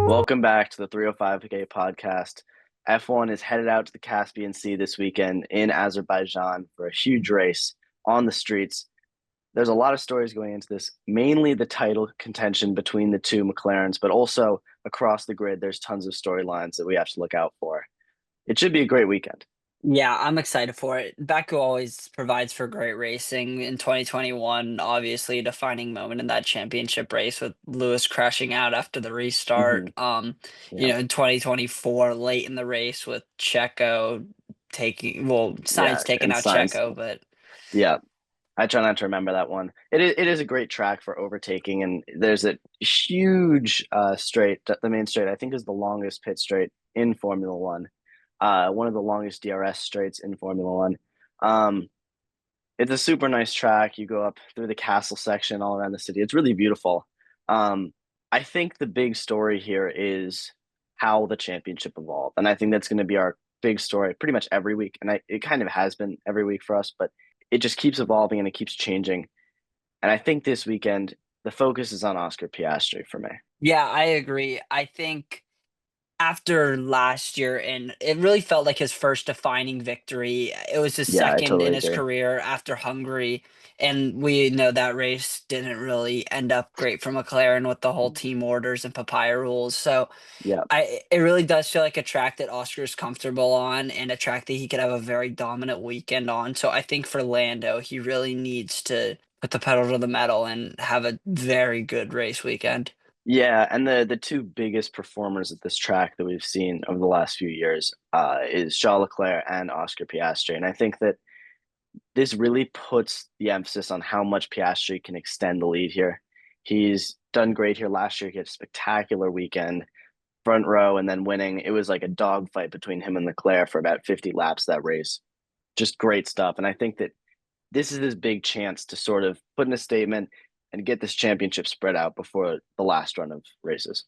Welcome back to the 305K podcast. F1 is headed out to the Caspian Sea this weekend in Azerbaijan for a huge race on the streets. There's a lot of stories going into this, mainly the title contention between the two McLarens, but also across the grid, there's tons of storylines that we have to look out for. It should be a great weekend. Yeah, I'm excited for it. Baku always provides for great racing. In 2021, obviously a defining moment in that championship race with Lewis crashing out after the Hmm. restart. Yeah, In 2024, late in the race with Checo yeah, Sainz taking and out signs. Checo, but Yeah, I try not to remember that one. It is a great track for overtaking, and there's a huge straight. The main straight, I think, is the longest pit straight in Formula One. One of the longest DRS straights in Formula One. Um, it's a super nice track. You go up through the castle section all around the city. It's really beautiful. Um, I think the big story here is how the championship evolved, and I think that's going to be our big story pretty much every week. And it kind of has been every week for us, but it just keeps evolving and it keeps changing. And I think this weekend the focus is on Oscar Piastri for me. yeah, I agree. I think after last year, and it really felt like his first defining victory. It was his Yeah, I second in totally his agree. career after Hungary, and we know that race didn't really end up great for McLaren with the whole team orders and papaya rules. So Yeah. it really does feel like a track that Oscar's comfortable on and a track that he could have a very dominant weekend on. So I think for Lando, he really needs to put the pedal to the metal and have a very good race weekend. Yeah, and the two biggest performers at this track that we've seen over the last few years is Charles Leclerc and Oscar Piastri. And I think that this really puts the emphasis on how much Piastri can extend the lead here. He's done great here last year. He had a spectacular weekend, front row, and then winning. It was like a dogfight between him and Leclerc for about 50 laps that race. Just great stuff. And I think that this is his big chance to sort of put in a statement and get this championship spread out before the last run of races.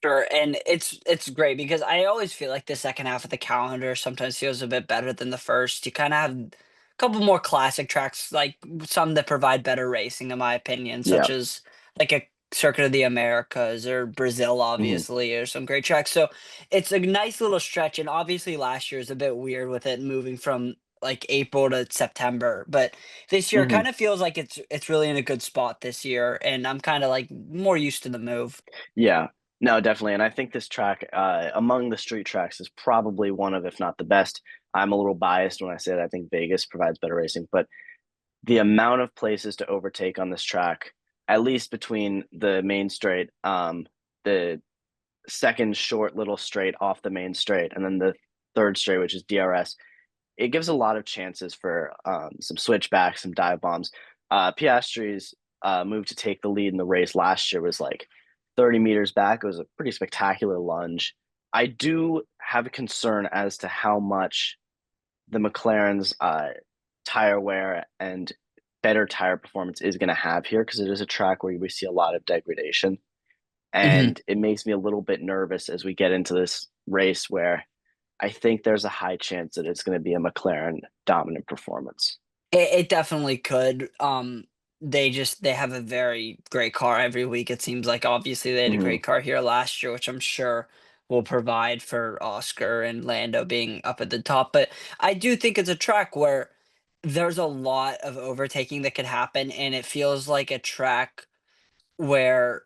Sure, and it's great because I always feel like the second half of the calendar sometimes feels a bit better than the first. You kind of have a couple more classic tracks, like some that provide better racing, in my opinion, Yeah. such as like a Circuit of the Americas or Brazil, Hmm. obviously, or some great tracks. So it's a nice little stretch, and obviously last year is a bit weird with it moving from like April to September, but this year Hmm. kind of feels like it's really in a good spot this year, and I'm kind of like more used to the move. Yeah. No, definitely. And I think this track, among the street tracks, is probably one of, if not the best. I'm a little biased when I say that I think Vegas provides better racing, but the amount of places to overtake on this track, at least between the main straight, the second short little straight off the main straight, and then the third straight, which is DRS, it gives a lot of chances for some switchbacks, some dive bombs. Piastri's move to take the lead in the race last year was like 30 meters back. It was a pretty spectacular lunge. I do have a concern as to how much the McLaren's tire wear and better tire performance is going to have here because it is a track where we see a lot of degradation. And it makes me a little bit nervous as we get into this race where I think there's a high chance that it's going to be a McLaren dominant performance. It definitely could. They have a very great car every week, it seems like. Obviously, they had a Hmm. great car here last year, which I'm sure will provide for Oscar and Lando being up at the top. But I do think it's a track where there's a lot of overtaking that could happen, and it feels like a track where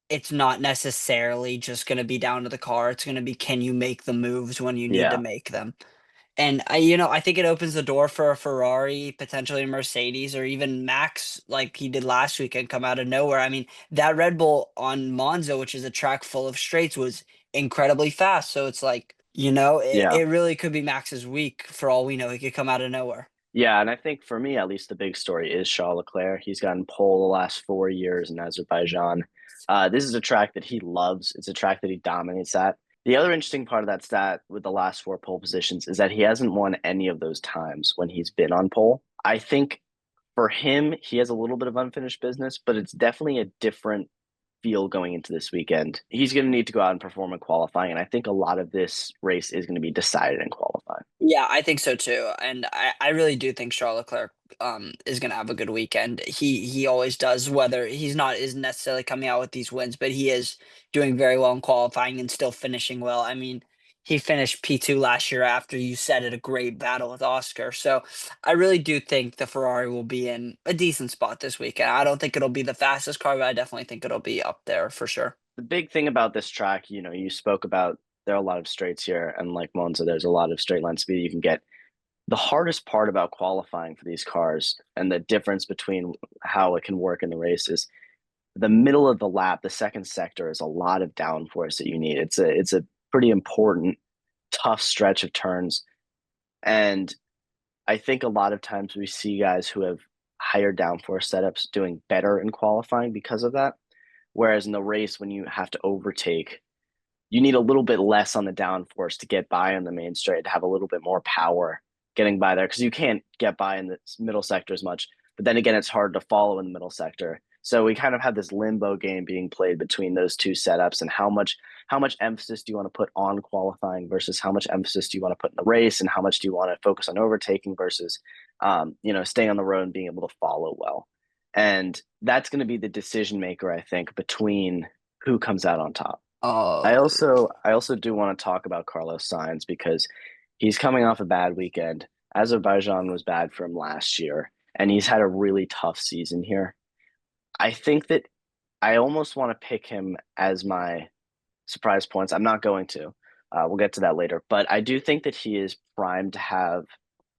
it's not necessarily just gonna be down to the car. It's gonna be, can you make the moves when you need to Yeah. make them? And I think it opens the door for a Ferrari, potentially a Mercedes, or even Max, like he did last weekend, come out of nowhere. I mean, that Red Bull on Monza, which is a track full of straights, was incredibly fast. So it's like, Yeah. it really could be Max's week for all we know. He could come out of nowhere. Yeah. And I think for me, at least, the big story is Charles Leclerc. He's gotten pole the last 4 years in Azerbaijan. This is a track that he loves. It's a track that he dominates at. The other interesting part of that stat with the last four pole positions is that he hasn't won any of those times when he's been on pole. I think for him, he has a little bit of unfinished business, but it's definitely a different feel going into this weekend. He's going to need to go out and perform in qualifying, and I think a lot of this race is going to be decided in qualifying. Yeah, I think so too. And I really do think Charles Leclerc is gonna have a good weekend. He always does, whether he's not is necessarily coming out with these wins, but he is doing very well in qualifying and still finishing well. I mean, he finished P2 last year after you said it, a great battle with Oscar. So I really do think the Ferrari will be in a decent spot this weekend. I don't think it'll be the fastest car, but I definitely think it'll be up there for sure. The big thing about this track, you spoke about there are a lot of straights here, and like Monza, there's a lot of straight line speed you can get. The hardest part about qualifying for these cars and the difference between how it can work in the race is the middle of the lap, the second sector is a lot of downforce that you need. It's a pretty important, tough stretch of turns. And I think a lot of times we see guys who have higher downforce setups doing better in qualifying because of that. Whereas in the race, when you have to overtake, you need a little bit less on the downforce to get by on the main straight, to have a little bit more power getting by there because you can't get by in the middle sector as much. But then again, it's hard to follow in the middle sector. So we kind of have this limbo game being played between those two setups and how much emphasis do you want to put on qualifying versus how much emphasis do you want to put in the race and how much do you want to focus on overtaking versus staying on the road and being able to follow well. And that's going to be the decision maker, I think, between who comes out on top. I Uh, also I also do want to talk about Carlos Sainz because he's coming off a bad weekend. Azerbaijan was bad for him last year, and he's had a really tough season here. I think that I almost want to pick him as my surprise points. I'm not going to. We'll get to that later, but I do think that he is primed to have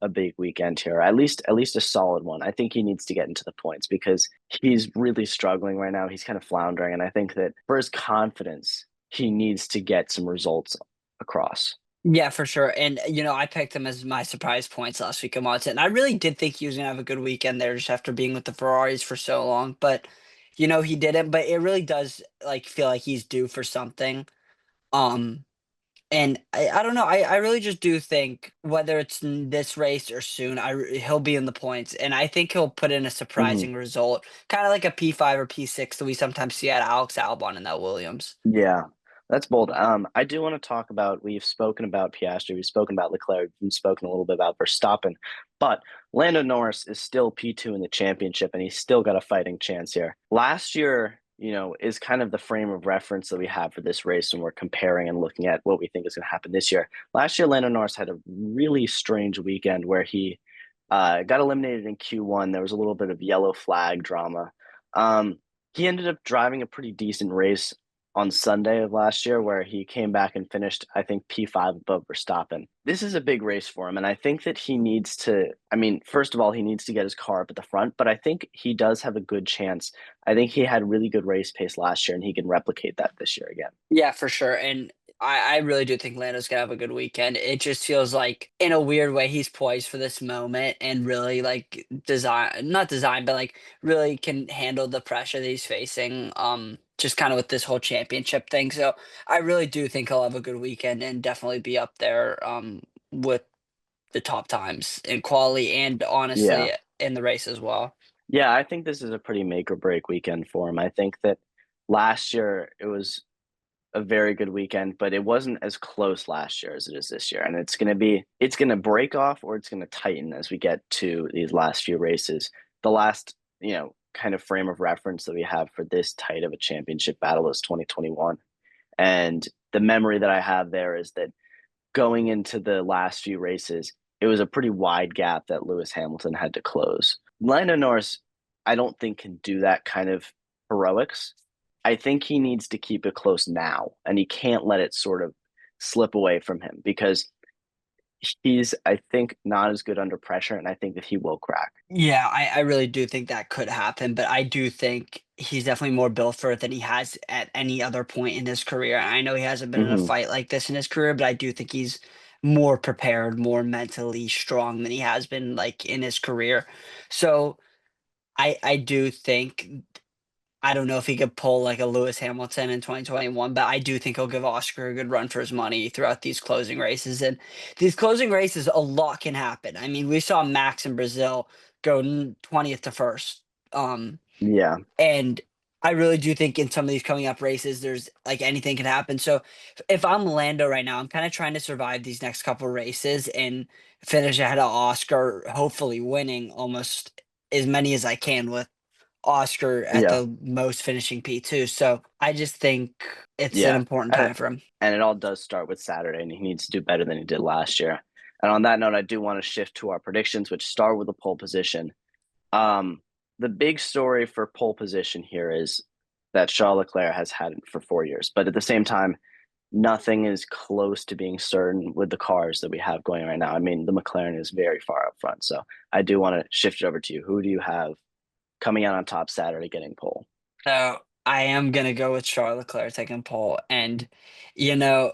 a big weekend here, at least a solid one. I think he needs to get into the points because he's really struggling right now. He's kind of floundering, and I think that for his confidence, he needs to get some results across. yeah, for sure. And I picked him as my surprise points last week in Monza, and I really did think he was gonna have a good weekend there just after being with the Ferraris for so long. But he didn't. But it really does like feel like he's due for something. Um, and I don't know. I really just do think whether it's in this race or soon, he'll be in the points, and I think he'll put in a Mhm. surprising result, kind of like a P5 or P6 that we sometimes see at Alex Albon in that Williams. Yeah, that's bold. I do want to talk about, we've spoken about Piastri, we've spoken about Leclerc, we've spoken a little bit about Verstappen, but Lando Norris is still P2 in the championship and he's still got a fighting chance here. Last year, is kind of the frame of reference that we have for this race when we're comparing and looking at what we think is going to happen this year. Last year, Lando Norris had a really strange weekend where he got eliminated in Q1. There was a little bit of yellow flag drama. Um, he ended up driving a pretty decent race on Sunday of last year, where he came back and finished, I think, P5 above Verstappen. This is a big race for him, and I think that he needs to. I mean, first of all, he needs to get his car up at the front, but I think he does have a good chance. I think he had really good race pace last year, and he can replicate that this year again. Yeah, for sure. And I really do think Lando's gonna have a good weekend. It just feels like in a weird way he's poised for this moment and really like not design, but like really can handle the pressure that he's facing. Just kind of with this whole championship thing. So I really do think he'll have a good weekend and definitely be up there with the top times in quality and Yeah. honestly in the race as well. Yeah, I think this is a pretty make or break weekend for him. I think that last year it was a very good weekend, but it wasn't as close last year as it is this year. And it's gonna break off or it's gonna tighten as we get to these last few races. The last, kind of frame of reference that we have for this tight of a championship battle is 2021. And the memory that I have there is that going into the last few races, it was a pretty wide gap that Lewis Hamilton had to close. Lando Norris, I don't think can do that kind of heroics. I think he needs to keep it close now, and he can't let it sort of slip away from him because he's, I think, not as good under pressure, and I think that he will crack. Yeah, I really do think that could happen, but I do think he's definitely more built for it than he has at any other point in his career. I know he hasn't been in a Hmm. fight like this in his career, but I do think he's more prepared, more mentally strong than he has been like in his career. So I do think I don't know if he could pull like a Lewis Hamilton in 2021, but I do think he'll give Oscar a good run for his money throughout these closing races. And these closing races, a lot can happen. I mean, we saw Max in Brazil go 20th to first. Um, Yeah. and I really do think in some of these coming up races, there's like anything can happen. So if I'm Lando right now, I'm kind of trying to survive these next couple races and finish ahead of Oscar, hopefully winning almost as many as I can with Oscar at Yeah, the most finishing P2. So I just think it's an yeah. important And, time for him. and it all does start with Saturday, and he needs to do better than he did last year. And on that note, I do want to shift to our predictions, which start with the pole position. Um, the big story for pole position here is that Charles Leclerc has had it for 4 years, but at the same time, nothing is close to being certain with the cars that we have going right now. I mean, the McLaren is very far up front, so I do want to shift it over to you. Who do you have coming out on top Saturday getting pole? So I am gonna go with Charles Leclerc taking pole. And you know,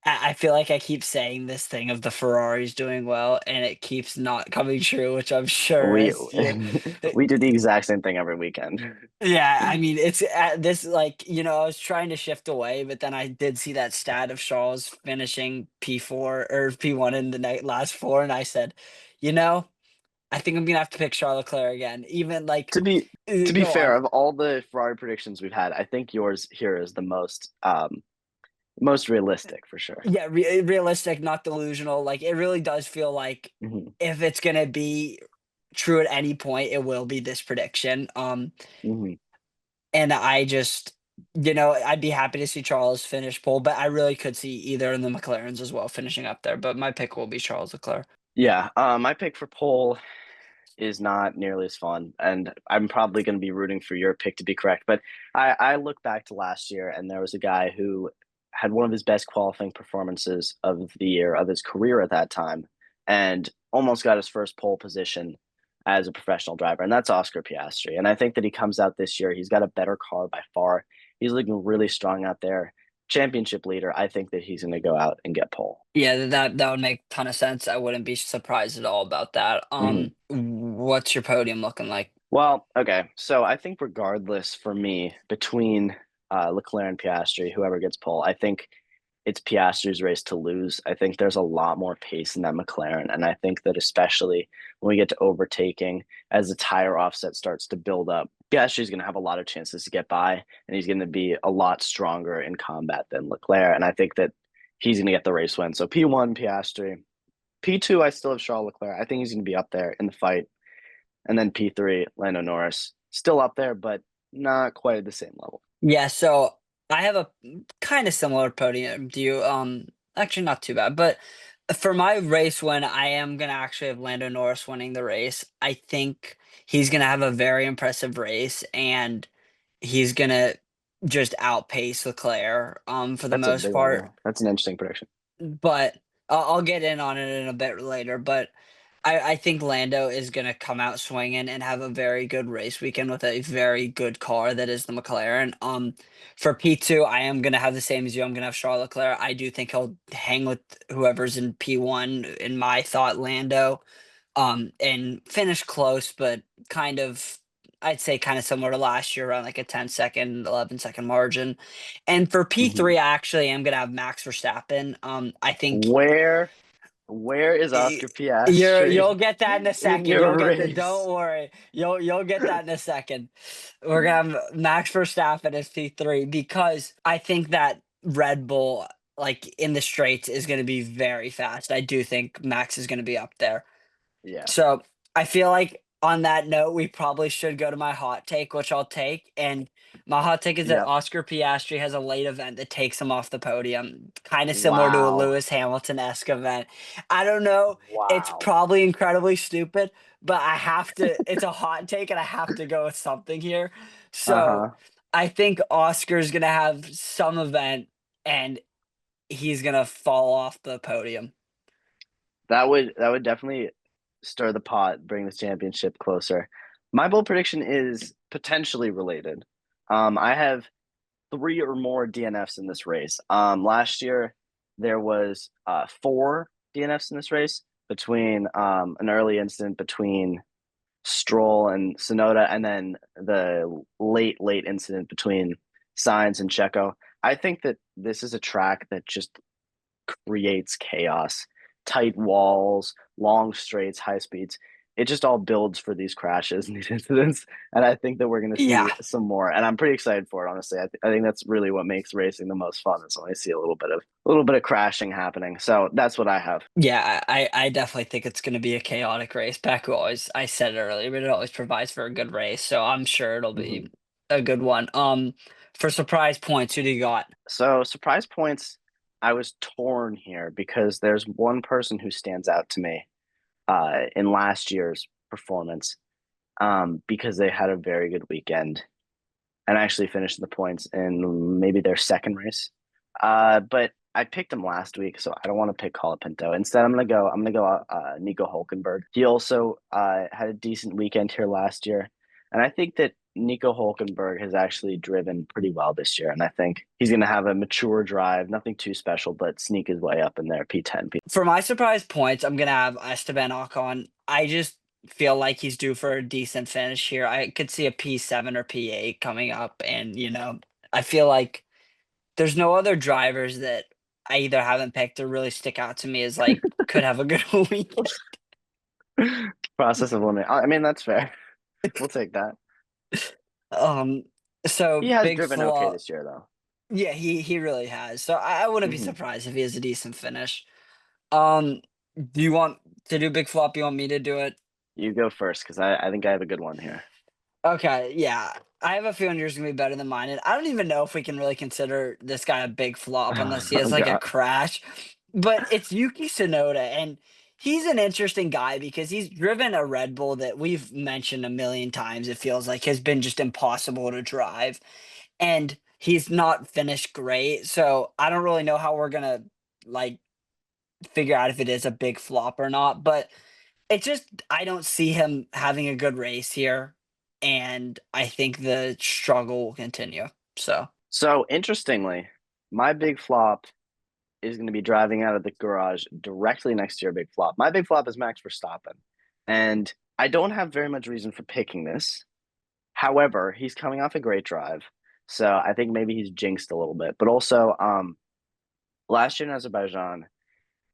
I feel like I keep saying this thing of the Ferraris doing well, and it keeps not coming true, which I'm sure We as you we do the exact same thing every weekend. yeah, I mean, it's this like, I was trying to shift away, but then I did see that stat of Charles finishing P4 or P1 in the last four, and I said, you know, I think I'm gonna have to pick Charles Leclerc again. Even like, to be to be go fair, on. of all the Ferrari predictions we've had, I think yours here is the most realistic for sure. Yeah, realistic, not delusional. Like it really does feel like Hmm. if it's gonna be true at any point, it will be this prediction. Hmm. And I just, I'd be happy to see Charles finish pole, but I really could see either in the McLarens as well finishing up there. But my pick will be Charles Leclerc. Yeah, my pick for pole is not nearly as fun, and I'm probably going to be rooting for your pick to be correct. But I look back to last year, and there was a guy who had one of his best qualifying performances of the year of his career at that time, and almost got his first pole position as a professional driver, and that's Oscar Piastri. And I think that he comes out this year, he's got a better car by far. He's looking really strong out there. Championship leader, I think that he's going to go out and get pole. Yeah, that would make a ton of sense. I wouldn't be surprised at all about that. Mhm. What's your podium looking like? Well, okay. So I think regardless for me, between Leclerc and Piastri, whoever gets pole, I think it's Piastri's race to lose. I think there's a lot more pace in that McLaren. And I think that especially when we get to overtaking, as the tire offset starts to build up, Piastri's going to have a lot of chances to get by, and he's going to be a lot stronger in combat than Leclerc. And I think that he's going to get the race win. So P1, Piastri. P2, I still have Charles Leclerc. I think he's going to be up there in the fight, and then P3, Lando Norris, still up there, but not quite at the same level. Yeah, so I have a kind of similar podium to you. Actually not too bad, but for my race win, I am gonna actually have Lando Norris winning the race. I think he's gonna have a very impressive race, and he's gonna just outpace Leclerc for the That's a most big one, part. yeah. That's an interesting prediction. But I'll get in on it in a bit later. But I think Lando is going to come out swinging and have a very good race weekend with a very good car that is the McLaren. For P2, I am going to have the same as you. I'm going to have Charles Leclerc. I do think he'll hang with whoever's in P1. In my thought, Lando, and finish close, but kind of. I'd say kind of similar to last year, around like a 10-second, 11-second margin. And for Hmm. P3, I actually am going to have Max Verstappen. I think Where where is Y- Oscar Piastri you'll get that in a in second. You'll your get the race? don't worry. You'll get that in a second. We're gonna have Max Verstappen as P3 because I think that Red Bull, like in the straights, is gonna be very fast. I do think Max is gonna be up there. Yeah. So I feel like on that note, we probably should go to my hot take, which I'll take. And my hot take is that Yep. Oscar Piastri has a late event that takes him off the podium, kind of similar to a Wow. Lewis Hamilton esque event. I don't know. It's Wow. probably incredibly stupid, but I have to, it's a hot take and I have to go with something here. So Uh-huh. I think Oscar's going to have some event and he's going to fall off the podium. That would definitely stir the pot, bring this championship closer. My bold prediction is potentially related. I have three or more DNFs in this race. Last year there was four DNFs in this race between an early incident between Stroll and Sonoda, and then the late incident between Sainz and Checo. I think that this is a track that just creates chaos, tight walls, long straights, high speeds. it just all builds for these crashes and these incidents. And I think that we're going to Yeah. see some more. And I'm pretty excited for it, honestly. I think that's really what makes racing the most fun is when I see a little bit of crashing happening. So that's what I have. Yeah, I definitely think it's gonna be a chaotic race. Baku always I said it earlier, but it always provides for a good race, so I'm sure it'll be Mhm. a good one. For surprise points, who do you got? So surprise points, I was torn here because there's one person who stands out to me in last year's performance because they had a very good weekend and actually finished the points in maybe their second race. But I picked him last week, so I don't want to pick Colapinto. Instead, I'm gonna go Nico Hulkenberg. He also had a decent weekend here last year, and I think that Nico Hulkenberg has actually driven pretty well this year, and I think he's gonna have a mature drive, nothing too special, but sneak his way up in there, P10. For my surprise points, I'm gonna have Esteban Ocon. I just feel like he's due for a decent finish here. I could see a P7 or P8 coming up, and I feel like there's no other drivers that I either haven't picked or really stick out to me as like could have a good week. Process of elimination. I mean, that's fair. We'll take that. Um, so He has big driven okay flaw. this year, though. Yeah, he really has. So I wouldn't be Hmm. surprised if he has a decent finish. Um, do you want to do big flop? You want me to do it? You go first, because I think I have a good one here. Okay, yeah. I have a feeling yours is gonna be better than mine, and I don't even know if we can really consider this guy a big flop unless he Oh has like a God. crash. But it's Yuki Tsunoda, and he's an interesting guy because he's driven a Red Bull that we've mentioned a million times. It feels like has been just impossible to drive, and he's not finished great. So I don't really know how we're gonna like figure out if it is a big flop or not. But it's just I don't see him having a good race here, and I think the struggle will continue. So So interestingly, my big flop is going to be driving out of the garage directly next to your big flop. My big flop is Max Verstappen, and I don't have very much reason for picking this. However, he's coming off a great drive, so I think maybe he's jinxed a little bit. But also, last year in Azerbaijan,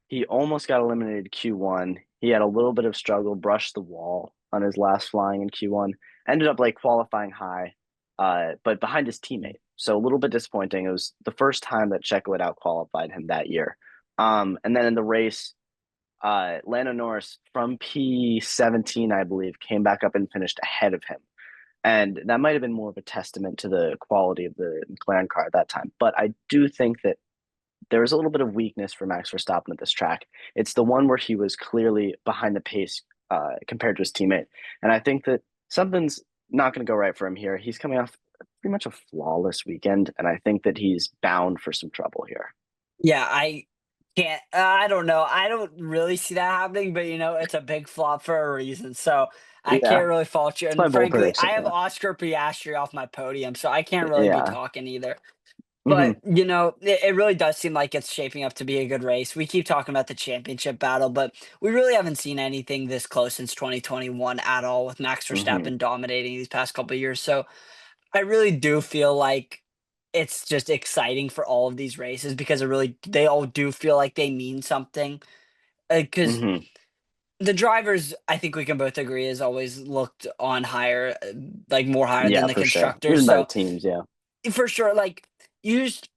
he almost got eliminated Q1. He had a little bit of struggle, brushed the wall on his last flying in Q1. Ended up like qualifying high, but behind his teammate. So a little bit disappointing. It was the first time that Checo had out qualified him that year. And then in the race, Lando Norris from P17, I believe, came back up and finished ahead of him. And that might have been more of a testament to the quality of the McLaren car at that time. But I do think that there was a little bit of weakness for Max Verstappen at this track. It's the one where he was clearly behind the pace compared to his teammate. And I think that something's not going to go right for him here. He's coming off pretty much a flawless weekend, and I think that he's bound for some trouble here. yeah, I can't. I don't know. I don't really see that happening, but it's a big flop for a reason. So I Yeah, can't really fault you. it's my And bold frankly, I prediction. have Yeah, Oscar Piastri off my podium, so I can't really be yeah. talking either. But, Hmm. it really does seem like it's shaping up to be a good race. We keep talking about the championship battle, but we really haven't seen anything this close since 2021 at all with Max Hmm. Verstappen dominating these past couple of years. So I really do feel like it's just exciting for all of these races because they all do feel like they mean something. Because Hmm. the drivers, I think we can both agree, is always looked on higher, like more higher than Yeah, the for sure. constructors. Even by the So teams. Yeah. for sure, like you just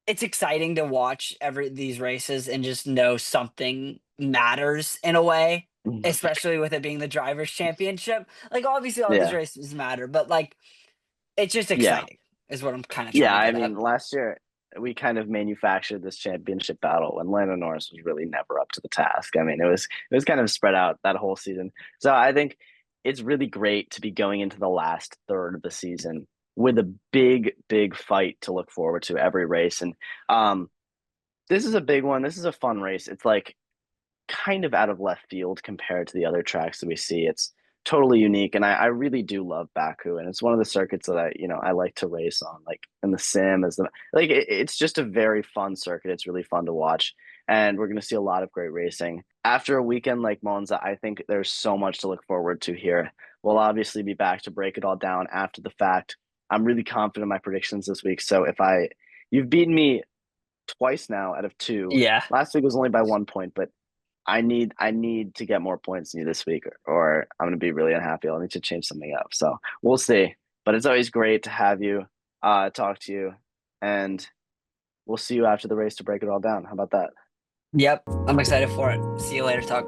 it's exciting to watch every these races and just know something matters in a way, Mhm. especially with it being the drivers' championship. Like obviously all these Yeah. races matter, but like it's just Yeah. exciting is what I'm kind of trying Yeah. to I get at. mean, last year we kind of manufactured this championship battle, and Lando Norris was really never up to the task. I mean, it was kind of spread out that whole season. So I think it's really great to be going into the last third of the season with a big, big fight to look forward to every race. And this is a big one. This is a fun race. It's like kind of out of left field compared to the other tracks that we see. It's totally unique, and I really do love Baku, and it's one of the circuits that I like to race on, like in the sim as the like. It's just a very fun circuit. It's really fun to watch, and we're going to see a lot of great racing after a weekend like Monza. I think there's so much to look forward to here. We'll obviously be back to break it all down after the fact. I'm really confident in my predictions this week, so if you've beaten me twice now out of two. Yeah. Last week was only by 1 point, but I need to get more points than you this week, or I'm gonna be really unhappy. I'll need to change something up. So we'll see. But it's always great to have you, talk to you, and we'll see you after the race to break it all down. How about that? Yep, I'm excited for it. See you later, talk.